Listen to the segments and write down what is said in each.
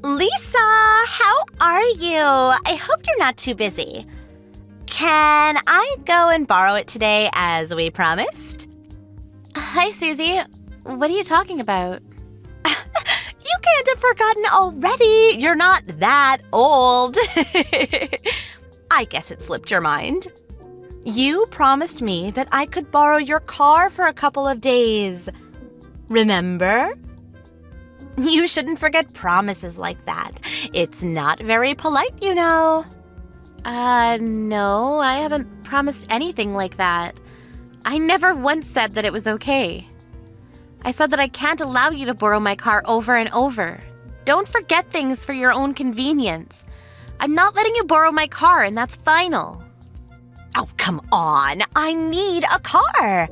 Lisa, how are you? I hope you're not too busy. Can I go and borrow it today as we promised? Hi, Susie. What are you talking about? You can't have forgotten already. You're not that old. I guess it slipped your mind. You promised me that I could borrow your car for a couple of days. Remember? You shouldn't forget promises like that. It's not very polite, you know. No, I haven't promised anything like that. I never once said that it was okay. I said that I can't allow you to borrow my car over and over. Don't forget things for your own convenience. I'm not letting you borrow my car, and that's final. Oh, come on. I need a car.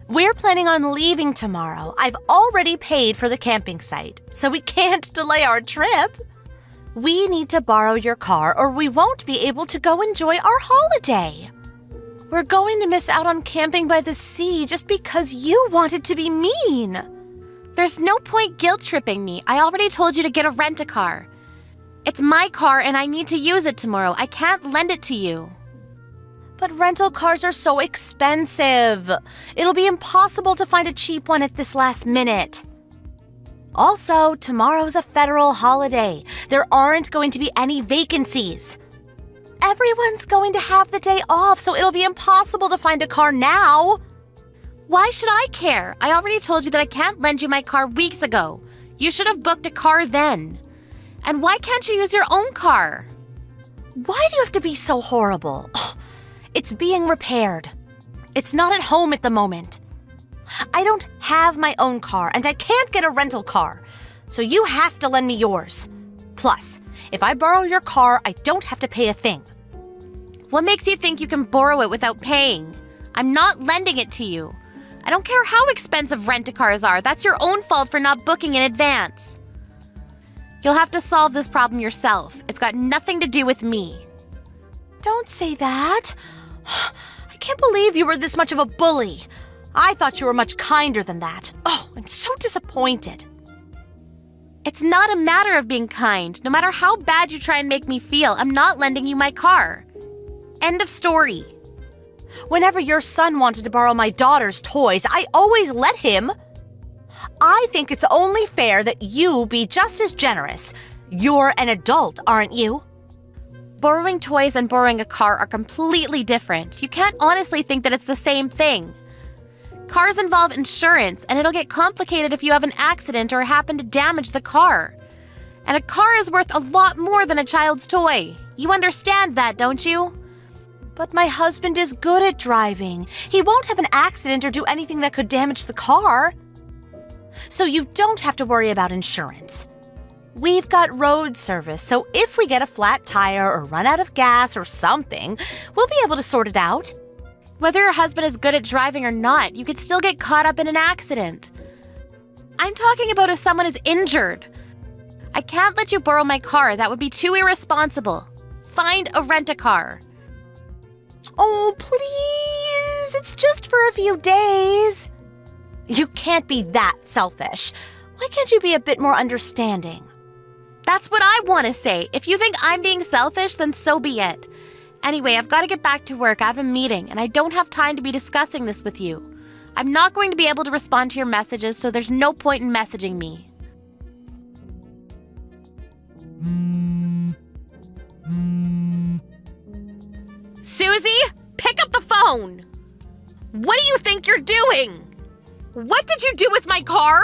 We're planning on leaving tomorrow. I've already paid for the camping site, so we can't delay our trip. We need to borrow your car or we won't be able to go enjoy our holiday. We're going to miss out on camping by the sea just because you wanted to be mean. There's no point guilt-tripping me. I already told you to get a rent-a-car. It's my car and I need to use it tomorrow. I can't lend it to you. But rental cars are so expensive. It'll be impossible to find a cheap one at this last minute. Also, tomorrow's a federal holiday. There aren't going to be any vacancies. Everyone's going to have the day off, so it'll be impossible to find a car now. Why should I care? I already told you that I can't lend you my car weeks ago. You should have booked a car then. And why can't you use your own car? Why do you have to be so horrible? It's being repaired. It's not at home at the moment. I don't have my own car, and I can't get a rental car, so you have to lend me yours. Plus, if I borrow your car, I don't have to pay a thing. What makes you think you can borrow it without paying? I'm not lending it to you. I don't care how expensive rent-a-cars are. That's your own fault for not booking in advance. You'll have to solve this problem yourself. It's got nothing to do with me. Don't say that. I can't believe you were this much of a bully. I thought you were much kinder than that. Oh, I'm so disappointed. It's not a matter of being kind. No matter how bad you try and make me feel, I'm not lending you my car. End of story. Whenever your son wanted to borrow my daughter's toys, I always let him. I think it's only fair that you be just as generous. You're an adult, aren't you? Borrowing toys and borrowing a car are completely different. You can't honestly think that it's the same thing. Cars involve insurance, and it'll get complicated if you have an accident or happen to damage the car. And a car is worth a lot more than a child's toy. You understand that, don't you? But my husband is good at driving. He won't have an accident or do anything that could damage the car. So you don't have to worry about insurance. We've got road service, so if we get a flat tire or run out of gas or something, we'll be able to sort it out. Whether your husband is good at driving or not, you could still get caught up in an accident. I'm talking about if someone is injured. I can't let you borrow my car. That would be too irresponsible. Find a rent-a-car. Oh, please. It's just for a few days. You can't be that selfish. Why can't you be a bit more understanding? That's what I want to say. If you think I'm being selfish, then so be it. Anyway, I've got to get back to work. I have a meeting, and I don't have time to be discussing this with you. I'm not going to be able to respond to your messages, so there's no point in messaging me. Susie, pick up the phone! What do you think you're doing? What did you do with my car?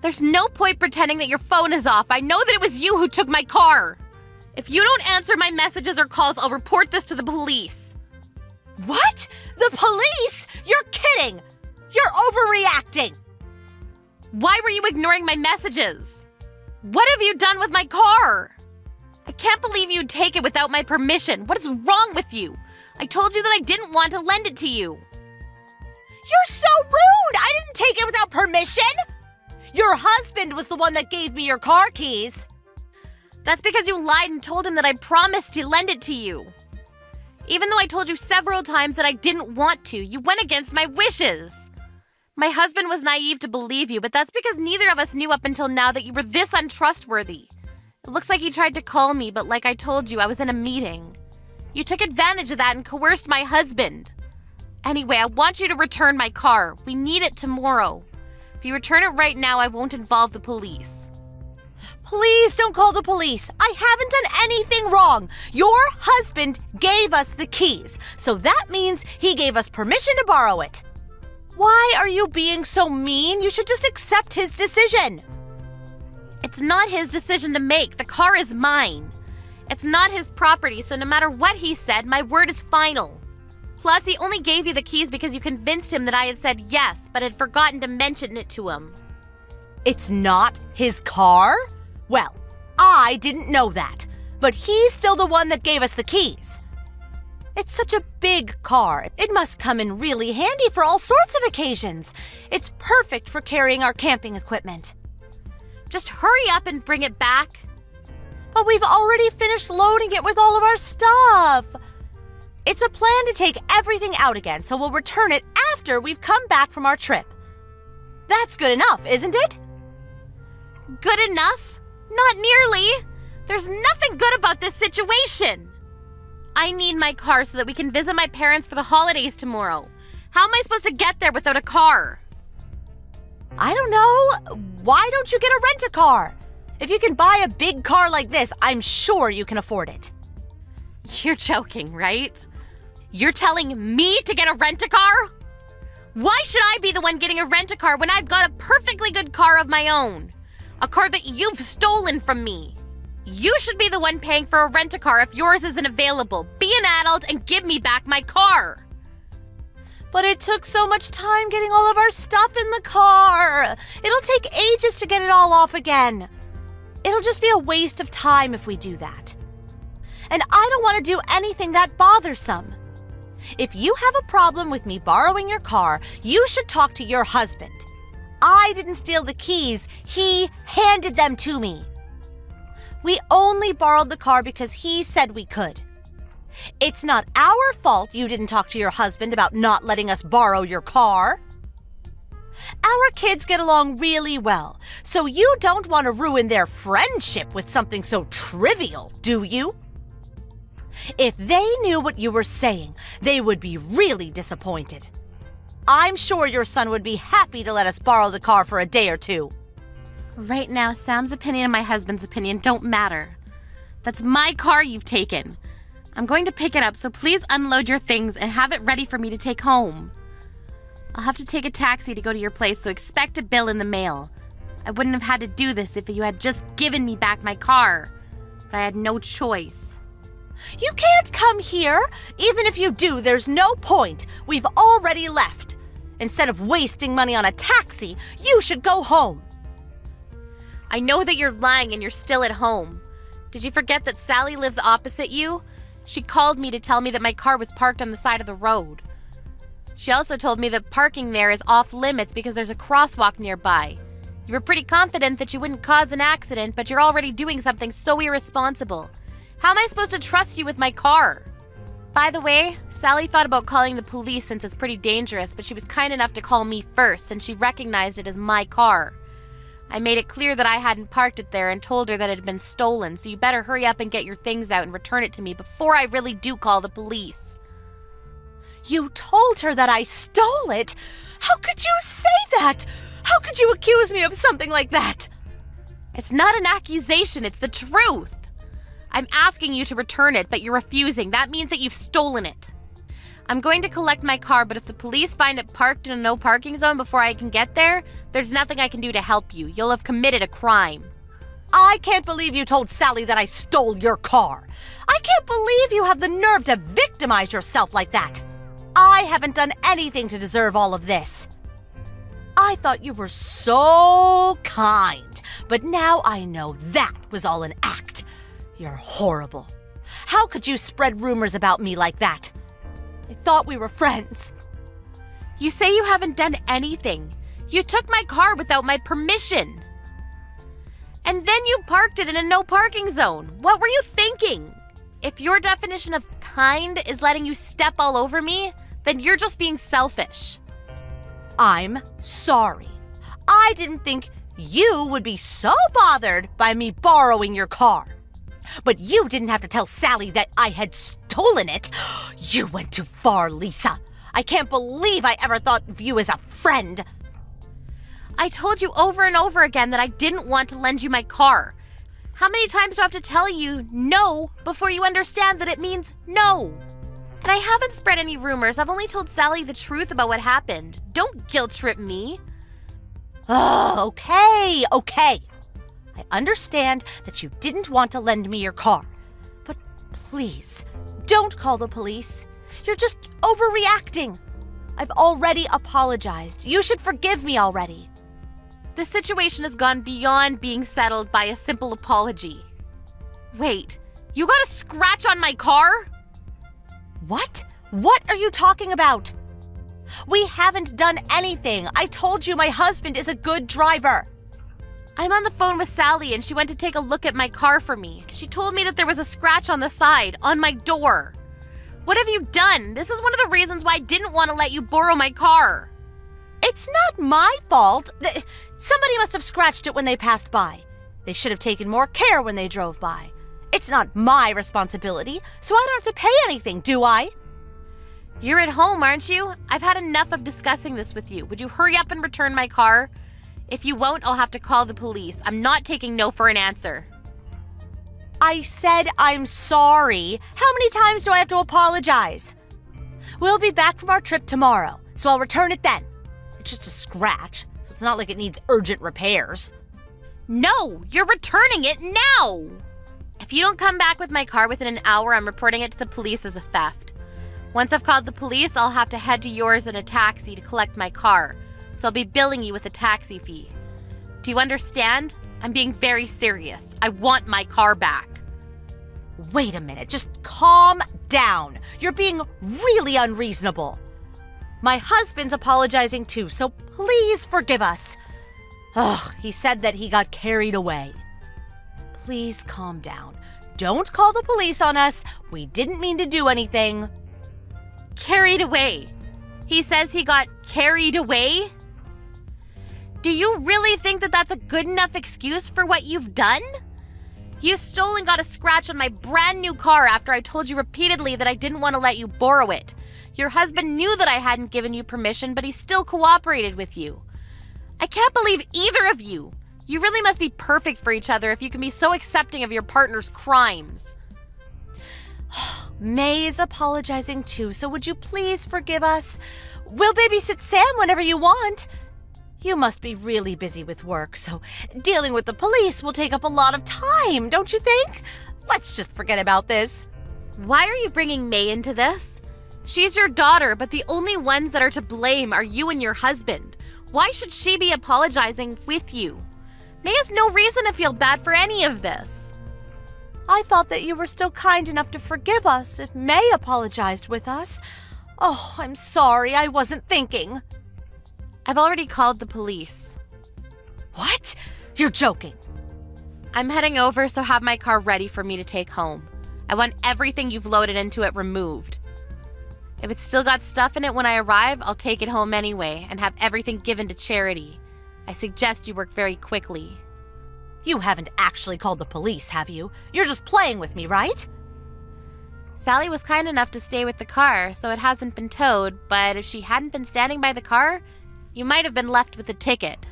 There's no point pretending that your phone is off. I know that it was you who took my car. If you don't answer my messages or calls, I'll report this to the police. What? The police? You're kidding! You're overreacting! Why were you ignoring my messages? What have you done with my car? I can't believe you'd take it without my permission. What is wrong with you? I told you that I didn't want to lend it to you. You're so rude! I didn't take it without permission! Your husband was the one that gave me your car keys. That's because you lied and told him that I promised to lend it to you. Even though I told you several times that I didn't want to, you went against my wishes. My husband was naive to believe you, but that's because neither of us knew up until now that you were this untrustworthy. It looks like he tried to call me, but like I told you, I was in a meeting. You took advantage of that and coerced my husband. Anyway, I want you to return my car. We need it tomorrow. If you return it right now, I won't involve the police. Please don't call the police. I haven't done anything wrong. Your husband gave us the keys, so that means he gave us permission to borrow it. Why are you being so mean? You should just accept his decision. It's not his decision to make. The car is mine. It's not his property, so no matter what he said, my word is final. Plus, he only gave you the keys because you convinced him that I had said yes, but had forgotten to mention it to him. It's not his car? Well, I didn't know that, but he's still the one that gave us the keys. It's such a big car. It must come in really handy for all sorts of occasions. It's perfect for carrying our camping equipment. Just hurry up and bring it back. But we've already finished loading it with all of our stuff. It's a plan to take everything out again, so we'll return it after we've come back from our trip. That's good enough, isn't it? Good enough? Not nearly. There's nothing good about this situation. I need my car so that we can visit my parents for the holidays tomorrow. How am I supposed to get there without a car? I don't know. Why don't you get a rent-a-car? If you can buy a big car like this, I'm sure you can afford it. You're joking, right? You're telling me to get a rent-a-car? Why should I be the one getting a rent-a-car when I've got a perfectly good car of my own? A car that you've stolen from me. You should be the one paying for a rent-a-car if yours isn't available. Be an adult and give me back my car. But it took so much time getting all of our stuff in the car. It'll take ages to get it all off again. It'll just be a waste of time if we do that. And I don't want to do anything that bothersome. If you have a problem with me borrowing your car, you should talk to your husband. I didn't steal the keys. He handed them to me. We only borrowed the car because he said we could. It's not our fault you didn't talk to your husband about not letting us borrow your car. Our kids get along really well, so you don't want to ruin their friendship with something so trivial, do you? If they knew what you were saying, they would be really disappointed. I'm sure your son would be happy to let us borrow the car for a day or two. Right now, Sam's opinion and my husband's opinion don't matter. That's my car you've taken. I'm going to pick it up, so please unload your things and have it ready for me to take home. I'll have to take a taxi to go to your place, so expect a bill in the mail. I wouldn't have had to do this if you had just given me back my car, but I had no choice. You can't come here. Even if you do, there's no point. We've already left. Instead of wasting money on a taxi, you should go home. I know that you're lying and you're still at home. Did you forget that Sally lives opposite you? She called me to tell me that my car was parked on the side of the road. She also told me that parking there is off limits because there's a crosswalk nearby. You were pretty confident that you wouldn't cause an accident, but you're already doing something so irresponsible. How am I supposed to trust you with my car? By the way, Sally thought about calling the police since it's pretty dangerous, but she was kind enough to call me first since she recognized it as my car. I made it clear that I hadn't parked it there and told her that it had been stolen, so you better hurry up and get your things out and return it to me before I really do call the police. You told her that I stole it? How could you say that? How could you accuse me of something like that? It's not an accusation, it's the truth. I'm asking you to return it, but you're refusing. That means that you've stolen it. I'm going to collect my car, but if the police find it parked in a no parking zone before I can get there, there's nothing I can do to help you. You'll have committed a crime. I can't believe you told Sally that I stole your car. I can't believe you have the nerve to victimize yourself like that. I haven't done anything to deserve all of this. I thought you were so kind, but now I know that was all an act. You're horrible. How could you spread rumors about me like that? I thought we were friends. You say you haven't done anything. You took my car without my permission. And then you parked it in a no parking zone. What were you thinking? If your definition of kind is letting you step all over me, then you're just being selfish. I'm sorry. I didn't think you would be so bothered by me borrowing your car. But you didn't have to tell Sally that I had stolen it. You went too far, Lisa. I can't believe I ever thought of you as a friend. I told you over and over again that I didn't want to lend you my car. How many times do I have to tell you no before you understand that it means no? And I haven't spread any rumors. I've only told Sally the truth about what happened. Don't guilt trip me. Oh, okay. I understand that you didn't want to lend me your car. But please, don't call the police. You're just overreacting. I've already apologized. You should forgive me already. The situation has gone beyond being settled by a simple apology. Wait, you got a scratch on my car? What? What are you talking about? We haven't done anything. I told you my husband is a good driver. I'm on the phone with Sally and she went to take a look at my car for me. She told me that there was a scratch on the side, on my door. What have you done? This is one of the reasons why I didn't want to let you borrow my car. It's not my fault. Somebody must have scratched it when they passed by. They should have taken more care when they drove by. It's not my responsibility, so I don't have to pay anything, do I? You're at home, aren't you? I've had enough of discussing this with you. Would you hurry up and return my car? If you won't, I'll have to call the police. I'm not taking no for an answer. I said I'm sorry. How many times do I have to apologize? We'll be back from our trip tomorrow, so I'll return it then. It's just a scratch, so it's not like it needs urgent repairs. No, you're returning it now! If you don't come back with my car within an hour, I'm reporting it to the police as a theft. Once I've called the police, I'll have to head to yours in a taxi to collect my car, so I'll be billing you with a taxi fee. Do you understand? I'm being very serious. I want my car back. Wait a minute, just calm down. You're being really unreasonable. My husband's apologizing too, so please forgive us. Ugh, he said that he got carried away. Please calm down. Don't call the police on us. We didn't mean to do anything. Carried away? He says he got carried away? Do you really think that that's a good enough excuse for what you've done? You stole and got a scratch on my brand new car after I told you repeatedly that I didn't want to let you borrow it. Your husband knew that I hadn't given you permission, but he still cooperated with you. I can't believe either of you. You really must be perfect for each other if you can be so accepting of your partner's crimes. May is apologizing too, so would you please forgive us? We'll babysit Sam whenever you want. You must be really busy with work, so dealing with the police will take up a lot of time, don't you think? Let's just forget about this. Why are you bringing May into this? She's your daughter, but the only ones that are to blame are you and your husband. Why should she be apologizing with you? May has no reason to feel bad for any of this. I thought that you were still kind enough to forgive us if May apologized with us. Oh, I'm sorry, I wasn't thinking. I've already called the police. What? You're joking. I'm heading over, so have my car ready for me to take home. I want everything you've loaded into it removed. If it's still got stuff in it when I arrive, I'll take it home anyway and have everything given to charity. I suggest you work very quickly. You haven't actually called the police, have you? You're just playing with me, right? Sally was kind enough to stay with the car, so it hasn't been towed, but if she hadn't been standing by the car, you might have been left with a ticket.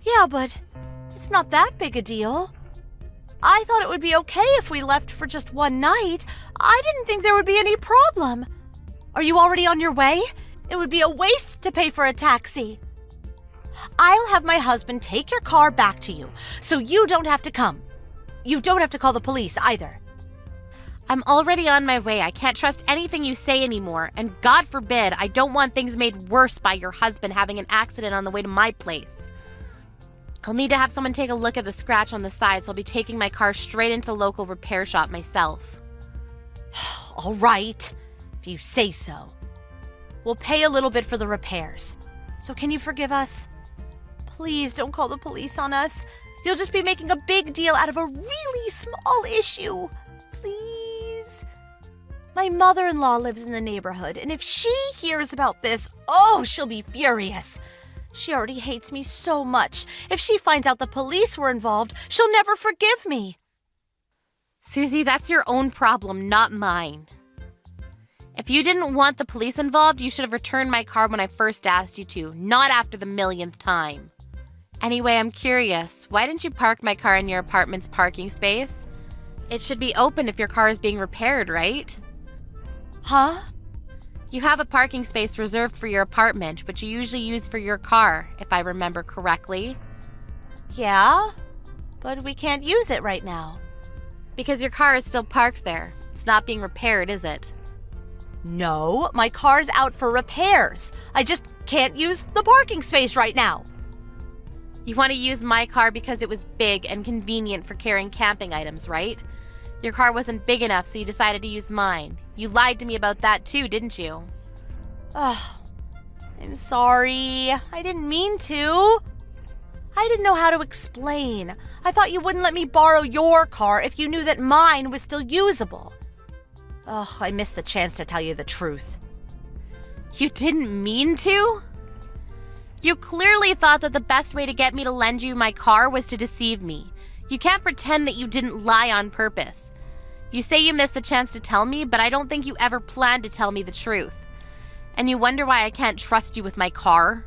Yeah, but it's not that big a deal. I thought it would be okay if we left for just one night. I didn't think there would be any problem. Are you already on your way? It would be a waste to pay for a taxi. I'll have my husband take your car back to you, so you don't have to come. You don't have to call the police either. I'm already on my way. I can't trust anything you say anymore, and God forbid, I don't want things made worse by your husband having an accident on the way to my place. I'll need to have someone take a look at the scratch on the side, so I'll be taking my car straight into the local repair shop myself. All right, if you say so. We'll pay a little bit for the repairs. So can you forgive us? Please don't call the police on us. You'll just be making a big deal out of a really small issue. Please. My mother-in-law lives in the neighborhood, and if she hears about this, oh, she'll be furious. She already hates me so much. If she finds out the police were involved, she'll never forgive me. Susie, that's your own problem, not mine. If you didn't want the police involved, you should have returned my car when I first asked you to, not after the millionth time. Anyway, I'm curious. Why didn't you park my car in your apartment's parking space? It should be open if your car is being repaired, right? Huh? You have a parking space reserved for your apartment, which you usually use for your car, if I remember correctly. Yeah, but we can't use it right now. Because your car is still parked there. It's not being repaired, is it? No, my car's out for repairs. I just can't use the parking space right now. You want to use my car because it was big and convenient for carrying camping items, right? Your car wasn't big enough, so you decided to use mine. You lied to me about that too, didn't you? Oh, I'm sorry. I didn't mean to. I didn't know how to explain. I thought you wouldn't let me borrow your car if you knew that mine was still usable. Ugh, I missed the chance to tell you the truth. You didn't mean to? You clearly thought that the best way to get me to lend you my car was to deceive me. You can't pretend that you didn't lie on purpose. You say you missed the chance to tell me, but I don't think you ever planned to tell me the truth. And you wonder why I can't trust you with my car?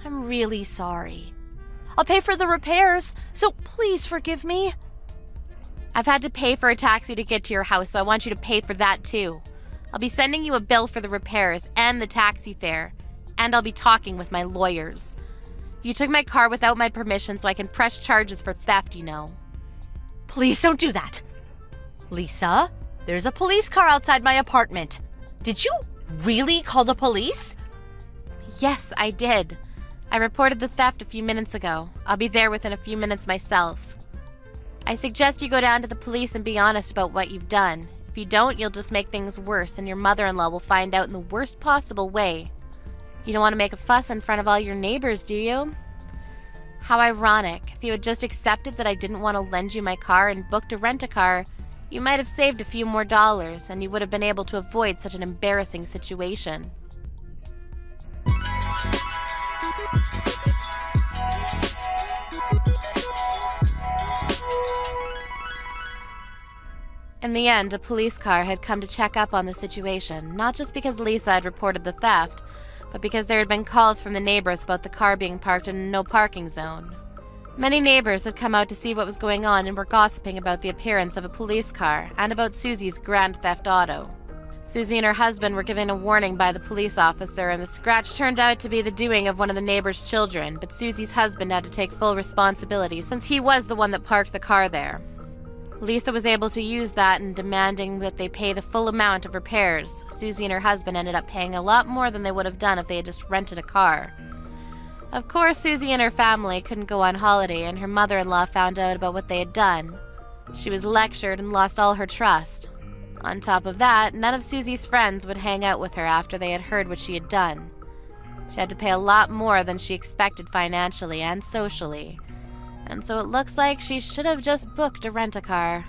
I'm really sorry. I'll pay for the repairs, so please forgive me. I've had to pay for a taxi to get to your house, so I want you to pay for that too. I'll be sending you a bill for the repairs and the taxi fare, and I'll be talking with my lawyers. You took my car without my permission, so I can press charges for theft, you know. Please don't do that. Lisa, there's a police car outside my apartment. Did you really call the police? Yes, I did. I reported the theft a few minutes ago. I'll be there within a few minutes myself. I suggest you go down to the police and be honest about what you've done. If you don't, you'll just make things worse, and your mother-in-law will find out in the worst possible way. You don't want to make a fuss in front of all your neighbors, do you? How ironic. If you had just accepted that I didn't want to lend you my car and booked a rent-a-car, you might have saved a few more dollars, and you would have been able to avoid such an embarrassing situation. In the end, a police car had come to check up on the situation, not just because Lisa had reported the theft, but because there had been calls from the neighbors about the car being parked in a no-parking zone. Many neighbors had come out to see what was going on and were gossiping about the appearance of a police car and about Susie's grand theft auto. Susie and her husband were given a warning by the police officer, and the scratch turned out to be the doing of one of the neighbors' children, but Susie's husband had to take full responsibility since he was the one that parked the car there. Lisa was able to use that in demanding that they pay the full amount of repairs. Susie and her husband ended up paying a lot more than they would have done if they had just rented a car. Of course, Susie and her family couldn't go on holiday, and her mother-in-law found out about what they had done. She was lectured and lost all her trust. On top of that, none of Susie's friends would hang out with her after they had heard what she had done. She had to pay a lot more than she expected financially and socially. And so it looks like she should have just booked a rent-a-car.